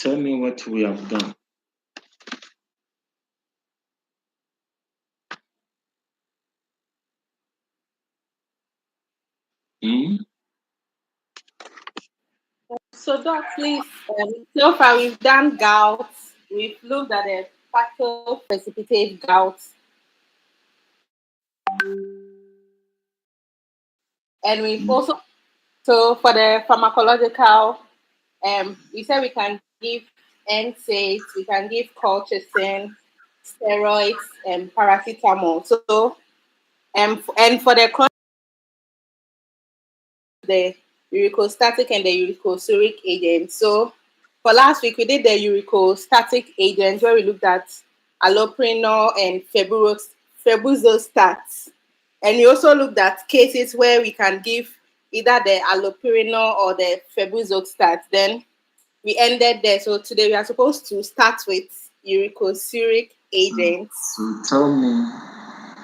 Tell me what we have done. So, Doc, please, so far we've done gout, we've looked at the factor precipitate gout, and we've also, so for the pharmacological, we said we can give NSAIDs, we can give colchicine, steroids, and paracetamol. So, and for the uricostic and the uricosuric agent. So for last week, we did the uricostic agent where we looked at allopurinol and febuxostat. And we also looked at cases where we can give either the allopurinol or the febuxostat. Then we ended there. So today we are supposed to start with uricosuric agents. So tell me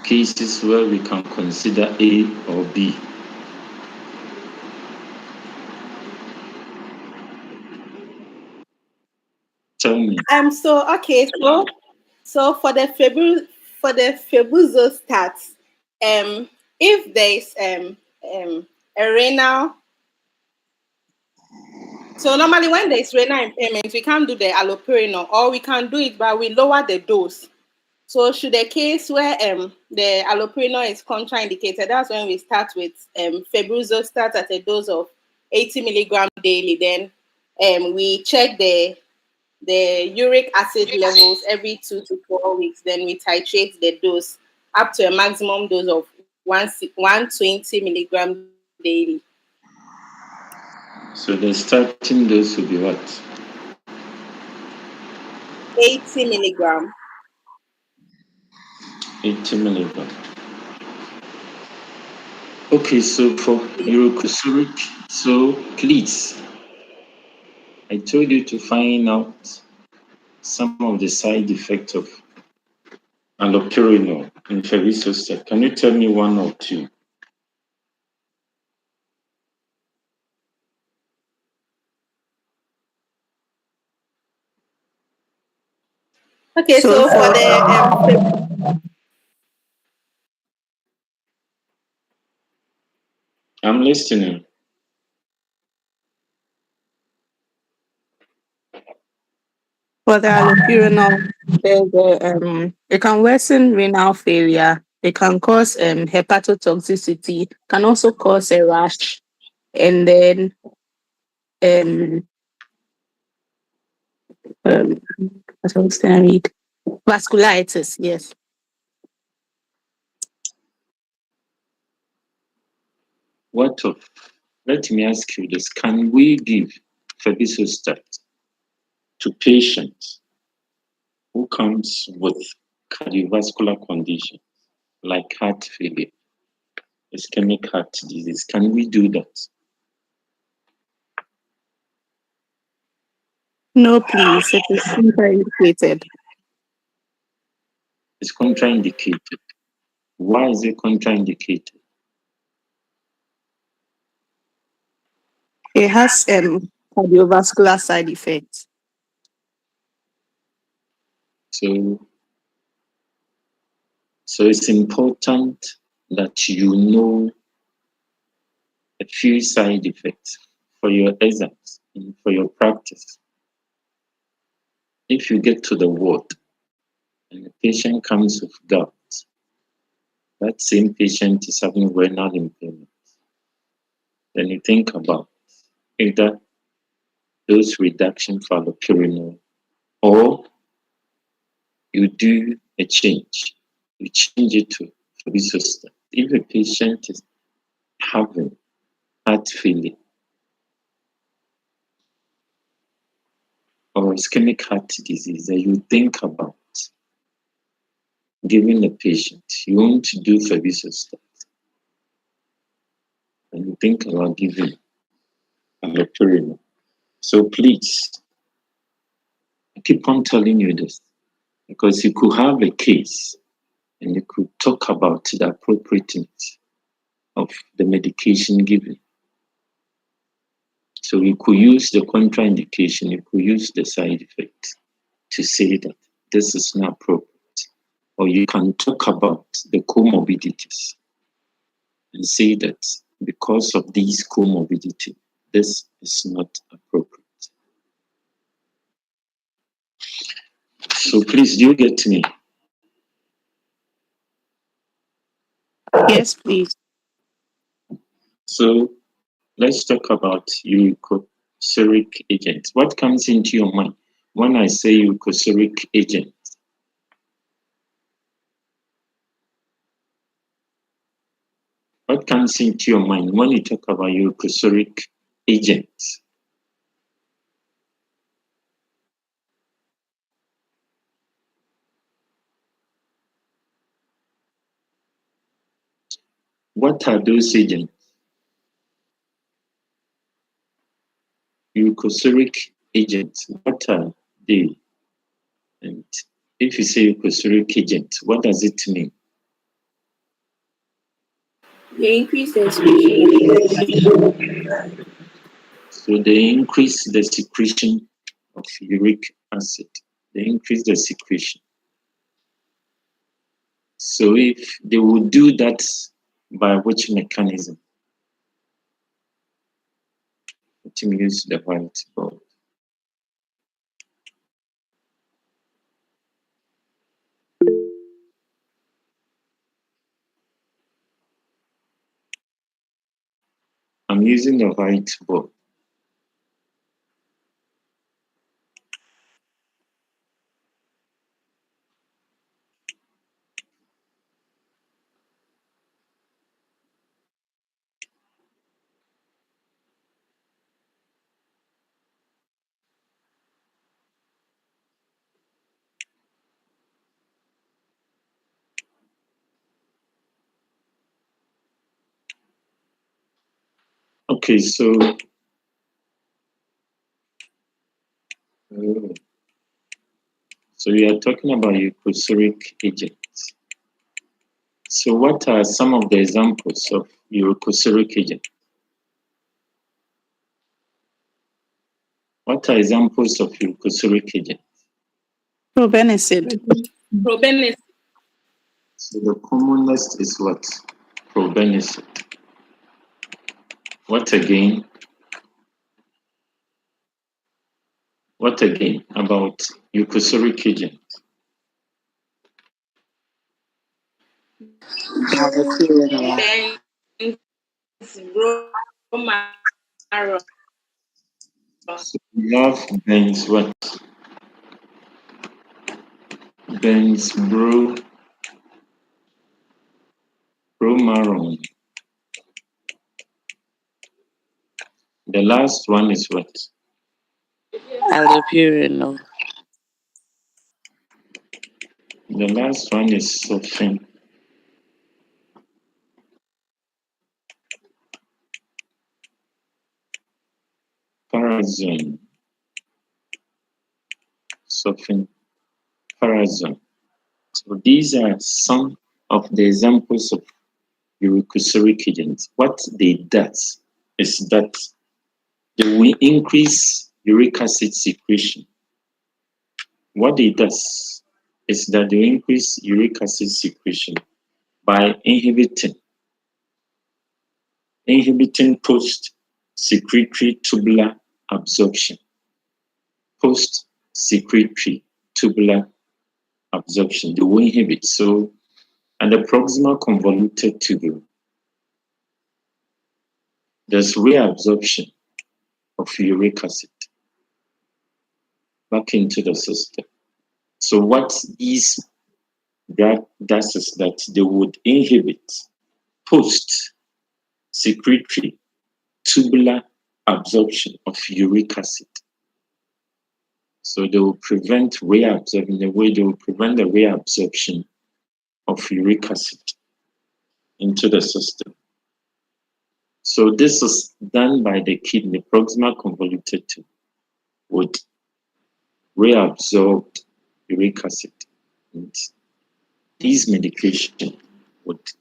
cases where we can consider A or B. Tell me. So for the febuxostat, if there is a renal, so normally when there is renal impairment, we can't do the allopurinol, or we can do it, but we lower the dose. So should a case where the allopurinol is contraindicated, that's when we start with febuxostat at a dose of 80 milligram daily. Then we check the uric acid levels every 2 to 4 weeks. Then we titrate the dose up to a maximum dose of 120 milligram daily. So the starting dose will be what? 80 milligram. 80 milligram. Okay, so for uricosuric, so please, I told you to find out some of the side effects of allopurinol in febuxostat. Can you tell me one or two? Okay, so for the I'm listening. For the allopurinol, it can worsen renal failure. It can cause hepatotoxicity. Can also cause a rash, and then what else can I read? Vasculitis. Yes. What of? Let me ask you this: can we give febuxostat to patients who comes with cardiovascular conditions like heart failure, ischemic heart disease? Can we do that? No, please. It is contraindicated. It's contraindicated. Why is it contraindicated? It has cardiovascular side effects. So it's important that you know a few side effects for your exams and for your practice. If you get to the ward and the patient comes with gout, that same patient is having renal impairment, then you think about either dose reduction for allopurinol or you do a change. You change it to febuxostat. If a patient is having heart failure or ischemic heart disease, then you think about giving the patient. You want to do febuxostat, and you think about giving allopurinol. So please, I keep on telling you this because you could have a case and you could talk about the appropriateness of the medication given. So you could use the contraindication, you could use the side effect to say that this is not appropriate. Or you can talk about the comorbidities and say that because of these comorbidity, this is not appropriate. So please, do you get me? Yes, please. So let's talk about uricosuric agent. What comes into your mind when I say uricosuric agent? What comes into your mind when you talk about uricosuric agent? What are those agents? Uricosuric agents, what are they? And if you say uricosuric agent, what does it mean? They increase the secretion. So they increase the secretion of uric acid. They increase the secretion. So if they would do that, by which mechanism? Let me use the whiteboard. I'm using the whiteboard. Okay, so we are talking about uricosuric agents. So what are some of the examples of uricosuric agent? What are examples of uricosuric agent? Probenecid. Probenecid. So the commonest is what? Probenecid. What again? What again about uricosuric agent? So we have Benz what? Benzbromaron. The last one is what? Allopurinol. The last one is sulfentrazone. Sulfentrazone. So these are some of the examples of uricosuric agents. What they does is that they will increase uric acid secretion. What it does is that they increase uric acid secretion by inhibiting post-secretory tubular absorption. Post-secretory tubular absorption, they will inhibit. So, and the proximal convoluted tubule, there's reabsorption of uric acid back into the system. So what that does is that they would inhibit post-secretory tubular absorption of uric acid. So they will prevent reabsorption, the way they will prevent the reabsorption of uric acid into the system. So this is done by the kidney. Proximal convoluted tube would reabsorb uric acid. And these medication would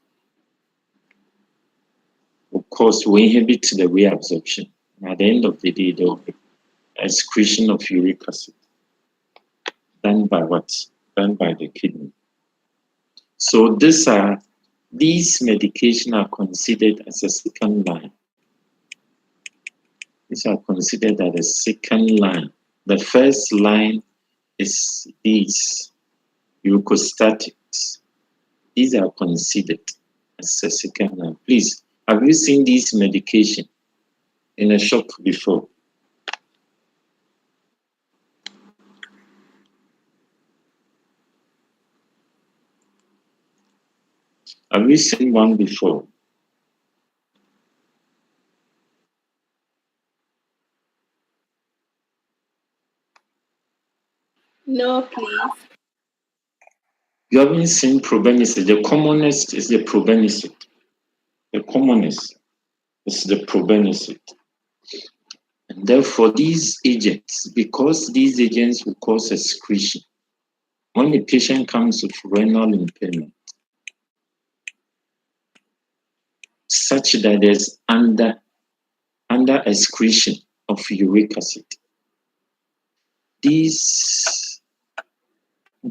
inhibit the reabsorption And at the end of the day, there will be excretion of uric acid done by what? Done by the kidney. So these medications are considered as a second line. These are considered as a second line. The first line is these uricostatics. These are considered as a second line. Please, have you seen this medication in a shop before? Have you seen one before? No, please. You haven't seen probenecid. The commonest is the probenecid. The commonest is the probenecid. And therefore, these agents, because these agents will cause excretion, when the patient comes with renal impairment, such that there's under excretion of uric acid, these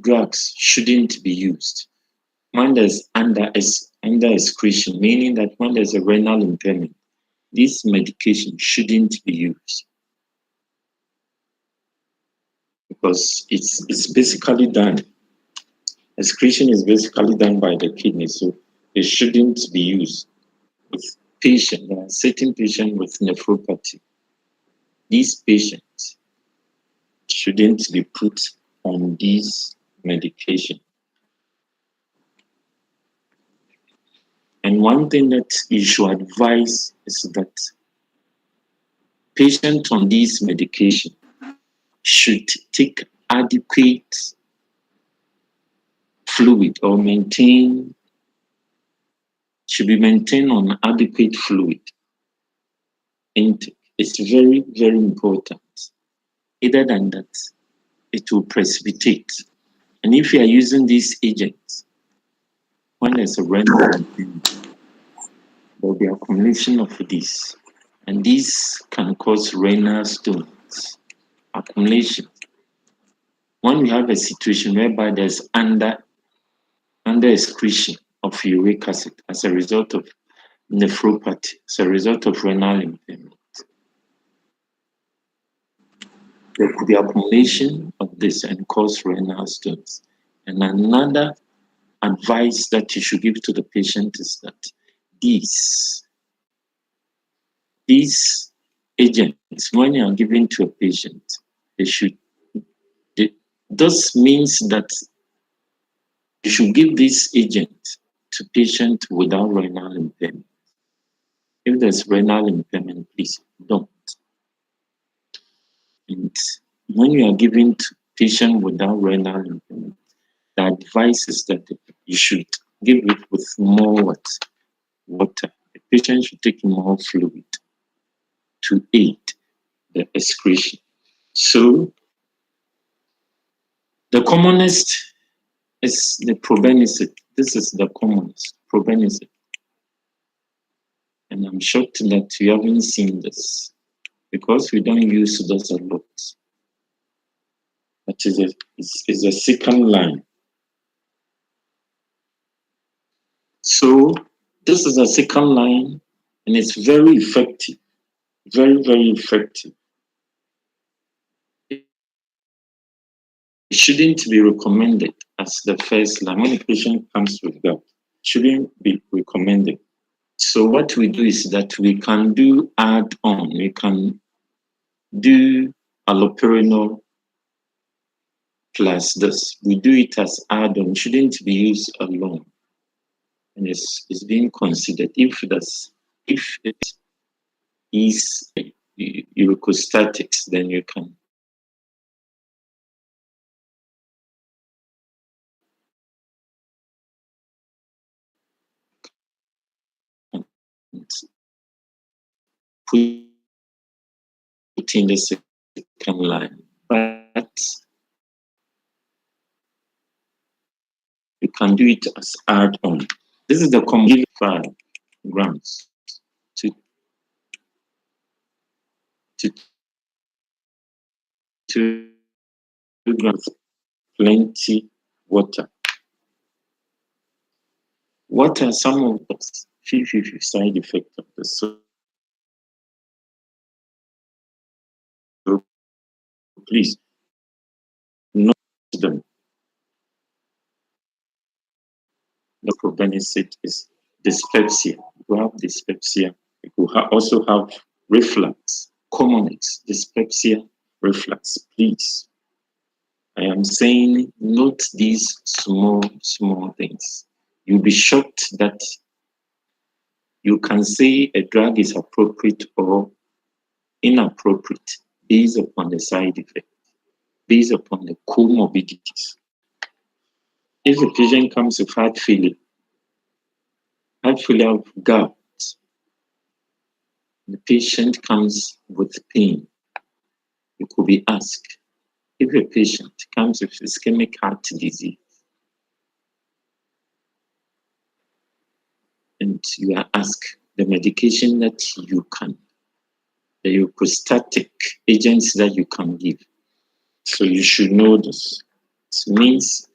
drugs shouldn't be used. When there's under excretion, meaning that when there's a renal impairment, this medication shouldn't be used because it's basically done. Excretion is basically done by the kidney, so it shouldn't be used with patients. There are certain patients with nephropathy. These patients shouldn't be put on these medication. And one thing that you should advise is that patients on these medication should take adequate fluid or should be maintained on adequate fluid intake. It's very, very important. Other than that, it will precipitate. And if you are using these agents, when there's a renal impairment, there will be accumulation of this. And this can cause renal stones, accumulation. When we have a situation whereby there's under excretion of uric acid as a result of nephropathy, as a result of renal impairment, there could be accumulation of this and cause renal stones. And another advice that you should give to the patient is that these agents, when you are given to a patient, this means that you should give this agent to patient without renal impairment. If there's renal impairment, please don't. And when you are giving to patient without renal impairment, the advice is that you should give it with more water. The patient should take more fluid to aid the excretion. So the commonest is the probenecid. This is the commonest, probenecid. And I'm shocked that you haven't seen this because we don't use those a lot. That is a second line. So this is a second line and it's very effective, very, very effective. It shouldn't be recommended as the first line. When a patient comes with gout, it shouldn't be recommended. So what we do is that we can do add-on. We can do allopurinol plus this. We do it as add-on. It shouldn't be used alone. And it's being considered. If it is uricostatics, then you can put in the second line. But you can do it as add-on. This is the combined 5 grams to to 2 grams, plenty water. What are some of the side effects of the soap? So please note them. The benefit is dyspepsia. You have dyspepsia. You could also have reflux, common dyspepsia, reflux. Please, I am saying note these small things. You'll be shocked that you can say a drug is appropriate or inappropriate based upon the side effect, based upon the comorbidities. If a patient comes with heart failure of gout, the patient comes with pain, you could be asked. If a patient comes with ischemic heart disease, and you are asked the medication that you can, the prostatic agents that you can give. So you should know this. It means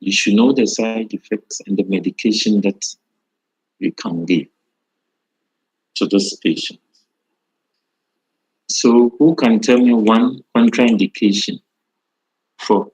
you should know the side effects and the medication that you can give to this patient. So who can tell me one contraindication for